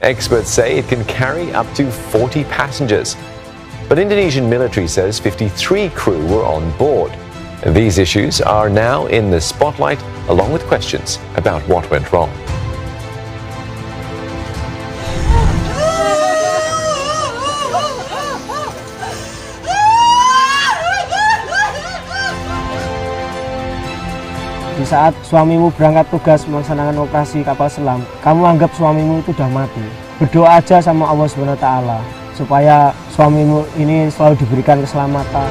Experts say it can carry up to 40 passengers. But Indonesian military says 53 crew were on board. These issues are now in the spotlight, along with questions about what went wrong. Di saat suamimu berangkat tugas melaksanakan operasi kapal selam, kamu anggap suamimu itu sudah mati. Berdoa aja sama Allah SWT supaya suamimu ini selalu diberikan keselamatan.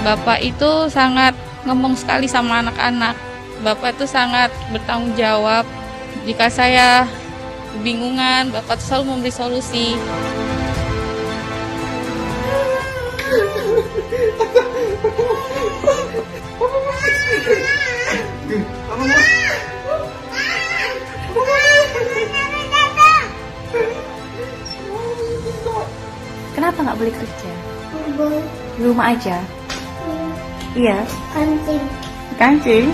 Bapak itu sangat ngomong sekali sama anak-anak. Bapak itu sangat bertanggung jawab. Jika saya kebingungan, Bapak selalu memberi solusi. Kenapa nggak boleh kerja? Di rumah aja? Iya. Kancing.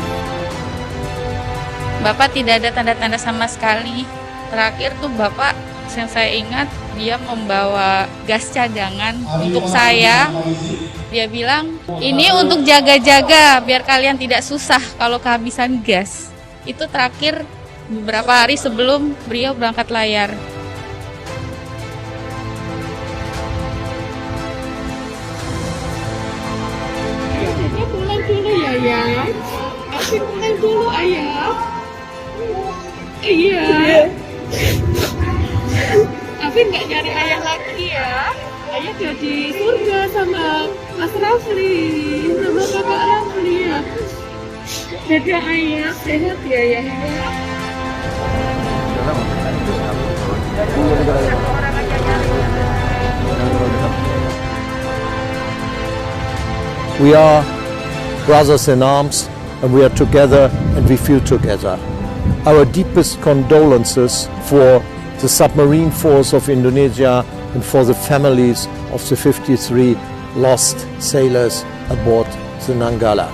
Bapak tidak ada tanda-tanda sama sekali. Terakhir tuh Bapak, yang saya ingat, dia membawa gas cadangan untuk saya. Dia bilang, ini untuk jaga-jaga biar kalian tidak susah kalau kehabisan gas. Itu terakhir beberapa hari sebelum beliau berangkat layar. Kita pulang dulu ya, Ayah. Aku pulang dulu, Ayah. Iya. Tapi nggak nyari ayah lagi ya. Ayah udah di surga sama Mas Rafli, sama Kakak Rafli ya. Dadah ayah, sehat ya ayah. We are brothers in arms and we are together and we feel together. Our deepest condolences for the submarine force of Indonesia and for the families of the 53 lost sailors aboard the Nanggala.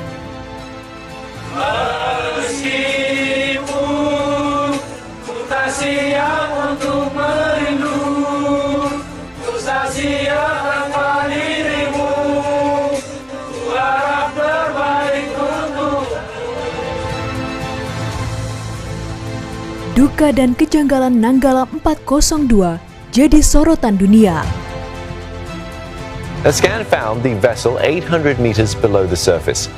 Duka dan kejanggalan Nanggala 402 jadi sorotan dunia. A scan found the vessel 800 meters below the surface,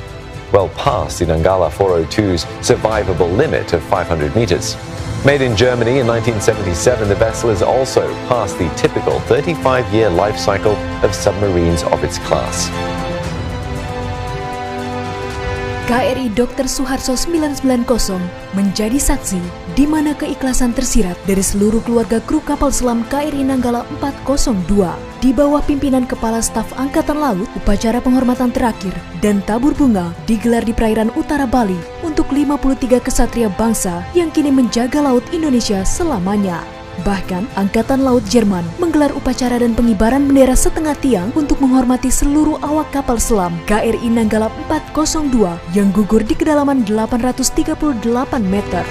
well past the Nanggala 402's survivable limit of 500 meters. Made in Germany in 1977, the vessel is also past the typical 35-year life cycle of submarines of its class. KRI Dr. Suharto 990 menjadi saksi di mana keikhlasan tersirat dari seluruh keluarga kru kapal selam KRI Nanggala 402 di bawah pimpinan Kepala Staf Angkatan Laut. Upacara penghormatan terakhir dan tabur bunga digelar di perairan utara Bali untuk 53 kesatria bangsa yang kini menjaga laut Indonesia selamanya. Bahkan, Angkatan Laut Jerman menggelar upacara dan pengibaran bendera setengah tiang untuk menghormati seluruh awak kapal selam KRI Nanggala 402 yang gugur di kedalaman 838 meter.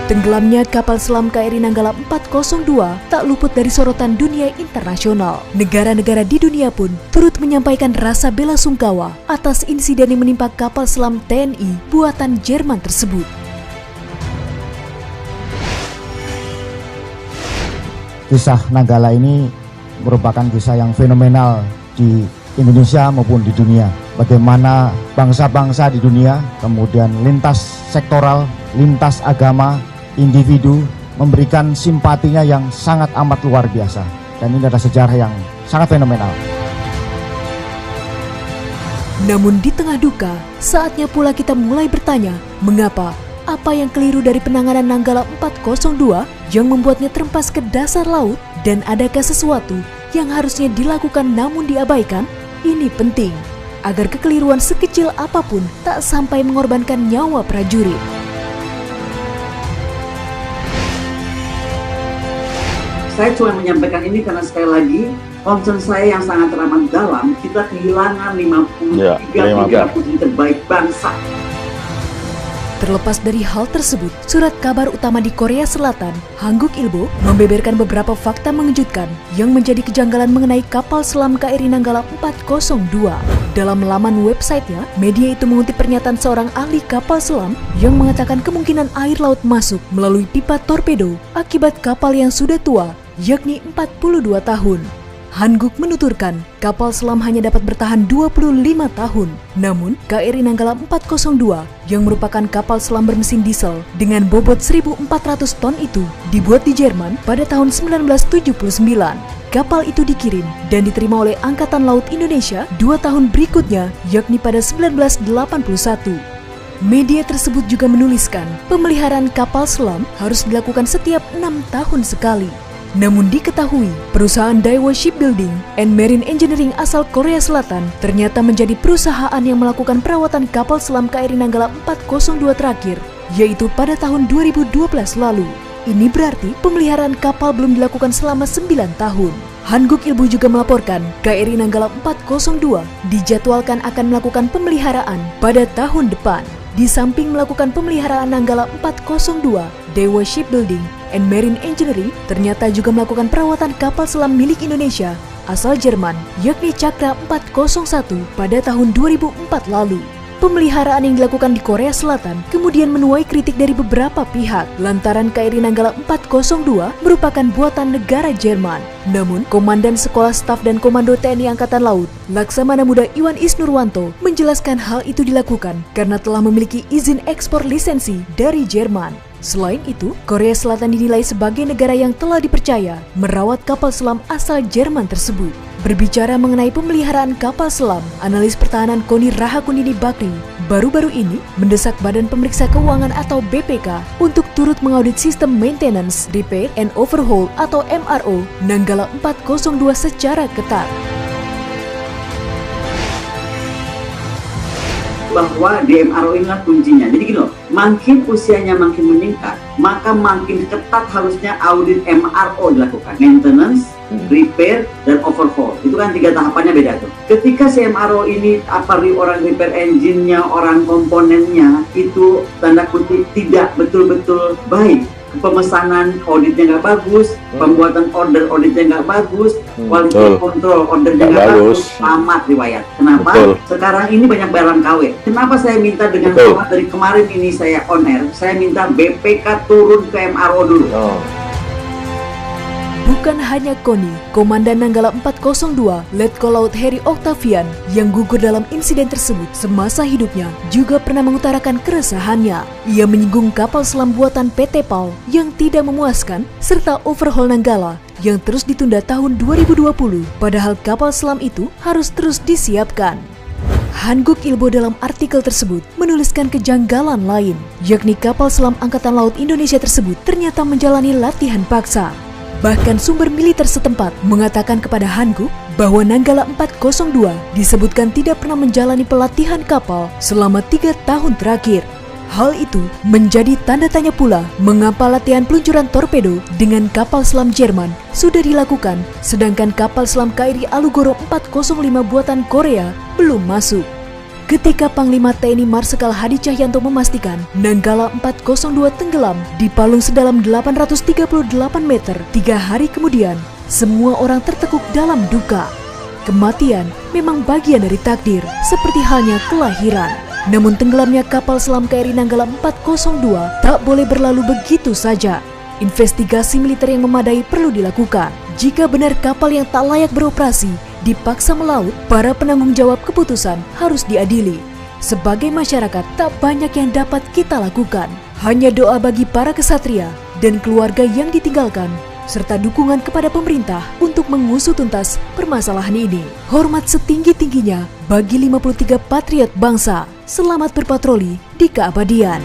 Tenggelamnya kapal selam KRI Nanggala 402 tak luput dari sorotan dunia internasional. Negara-negara di dunia pun turut menyampaikan rasa bela sungkawa atas insiden yang menimpa kapal selam TNI buatan Jerman tersebut. Kisah Nanggala ini merupakan kisah yang fenomenal di Indonesia maupun di dunia. Bagaimana bangsa-bangsa di dunia, kemudian lintas sektoral, lintas agama, individu memberikan simpatinya yang sangat amat luar biasa. Dan ini adalah sejarah yang sangat fenomenal. Namun di tengah duka, saatnya pula kita mulai bertanya, mengapa? Apa yang keliru dari penanganan Nanggala 402 yang membuatnya terempas ke dasar laut? Dan adakah sesuatu yang harusnya dilakukan namun diabaikan? Ini penting. agar kekeliruan sekecil apapun tak sampai mengorbankan nyawa prajurit. Saya cuma menyampaikan ini karena sekali lagi concern saya yang sangat teramat dalam, kita kehilangan 53 putri terbaik bangsa. Terlepas dari hal tersebut, surat kabar utama di Korea Selatan, Hanguk Ilbo, membeberkan beberapa fakta mengejutkan yang menjadi kejanggalan mengenai kapal selam KRI Nanggala 402. Dalam laman websitenya, media itu mengutip pernyataan seorang ahli kapal selam yang mengatakan kemungkinan air laut masuk melalui pipa torpedo akibat kapal yang sudah tua, yakni 42 tahun. Hanguk menuturkan, kapal selam hanya dapat bertahan 25 tahun. Namun, KRI Nanggala 402 yang merupakan kapal selam bermesin diesel dengan bobot 1.400 ton itu dibuat di Jerman pada tahun 1979. Kapal itu dikirim dan diterima oleh Angkatan Laut Indonesia 2 tahun berikutnya, yakni pada 1981. Media tersebut juga menuliskan, pemeliharaan kapal selam harus dilakukan setiap 6 tahun sekali. Namun diketahui, perusahaan Daewoo Shipbuilding and Marine Engineering asal Korea Selatan ternyata menjadi perusahaan yang melakukan perawatan kapal selam KRI Nanggala 402 terakhir, yaitu pada tahun 2012 lalu. Ini berarti pemeliharaan kapal belum dilakukan selama 9 tahun. Hanguk Ilbo juga melaporkan, KRI Nanggala 402 dijadwalkan akan melakukan pemeliharaan pada tahun depan. Di samping melakukan pemeliharaan Nanggala 402, Daewoo Shipbuilding and Marine Engineering ternyata juga melakukan perawatan kapal selam milik Indonesia asal Jerman, yakni Cakra 401 pada tahun 2004 lalu. Pemeliharaan yang dilakukan di Korea Selatan kemudian menuai kritik dari beberapa pihak lantaran KRI Nanggala 402 merupakan buatan negara Jerman. Namun, Komandan Sekolah Staf dan Komando TNI Angkatan Laut, Laksamana Muda Iwan Isnurwanto, menjelaskan hal itu dilakukan karena telah memiliki izin ekspor lisensi dari Jerman. Selain itu, Korea Selatan dinilai sebagai negara yang telah dipercaya merawat kapal selam asal Jerman tersebut. Berbicara mengenai pemeliharaan kapal selam, analis pertahanan KONI Rahakundini Bakri baru-baru ini mendesak Badan Pemeriksa Keuangan atau BPK untuk turut mengaudit sistem maintenance, repair, and overhaul atau MRO Nanggala 402 secara ketat. Bahwa DMRO inilah kuncinya. Jadi gini loh, makin usianya makin meningkat, maka makin ketat harusnya audit MRO dilakukan. Maintenance, repair, dan overhaul. Itu kan 3 tahapannya beda tuh. Ketika si MRO ini, orang repair engine-nya, orang komponennya, itu tanda kutip tidak betul-betul baik. Pemesanan auditnya nggak bagus, pembuatan auditnya nggak bagus, quality control ordernya nggak bagus, tamat riwayat. Kenapa? Sekarang ini banyak barang KW. Kenapa saya minta dengan hormat dari kemarin ini saya on air, saya minta BPK turun ke MRO dulu. Bukan hanya KONI, Komandan Nanggala 402, Letkol Laut Heri Octavian, yang gugur dalam insiden tersebut semasa hidupnya, juga pernah mengutarakan keresahannya. Ia menyinggung kapal selam buatan PT PAL yang tidak memuaskan, serta overhaul Nanggala yang terus ditunda tahun 2020, padahal kapal selam itu harus terus disiapkan. Hanguk Ilbo dalam artikel tersebut menuliskan kejanggalan lain, yakni kapal selam Angkatan Laut Indonesia tersebut ternyata menjalani latihan paksa. Bahkan sumber militer setempat mengatakan kepada Hanguk bahwa Nanggala 402 disebutkan tidak pernah menjalani pelatihan kapal selama 3 tahun terakhir. Hal itu menjadi tanda tanya pula mengapa latihan peluncuran torpedo dengan kapal selam Jerman sudah dilakukan, sedangkan kapal selam KRI Alugoro 405 buatan Korea belum masuk. Ketika Panglima TNI Marsikal Hadi Cahyanto memastikan Nanggala 402 tenggelam di palung sedalam 838 meter 3 hari kemudian, semua orang tertekuk dalam duka. Kematian memang bagian dari takdir, seperti halnya kelahiran. Namun tenggelamnya kapal selam KRI Nanggala 402 tak boleh berlalu begitu saja. Investigasi militer yang memadai perlu dilakukan. Jika benar kapal yang tak layak beroperasi dipaksa melaut, para penanggung jawab keputusan harus diadili. Sebagai masyarakat, tak banyak yang dapat kita lakukan. Hanya doa bagi para kesatria dan keluarga yang ditinggalkan, serta dukungan kepada pemerintah untuk mengusut tuntas permasalahan ini. Hormat setinggi-tingginya bagi 53 patriot bangsa. Selamat berpatroli di keabadian.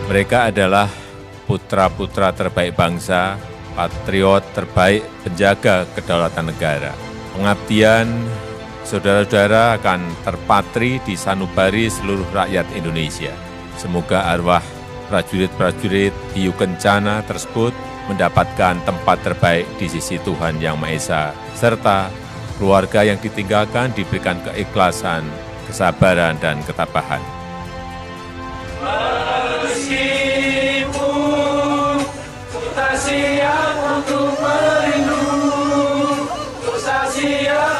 Mereka adalah putra-putra terbaik bangsa patriot terbaik penjaga kedaulatan negara. Pengabdian saudara-saudara akan terpatri di sanubari seluruh rakyat Indonesia. Semoga arwah prajurit-prajurit Hiu Kencana tersebut mendapatkan tempat terbaik di sisi Tuhan Yang Maha Esa, serta keluarga yang ditinggalkan diberikan keikhlasan, kesabaran, dan ketabahan. Meskipun kita siap untuk merindu, kita siap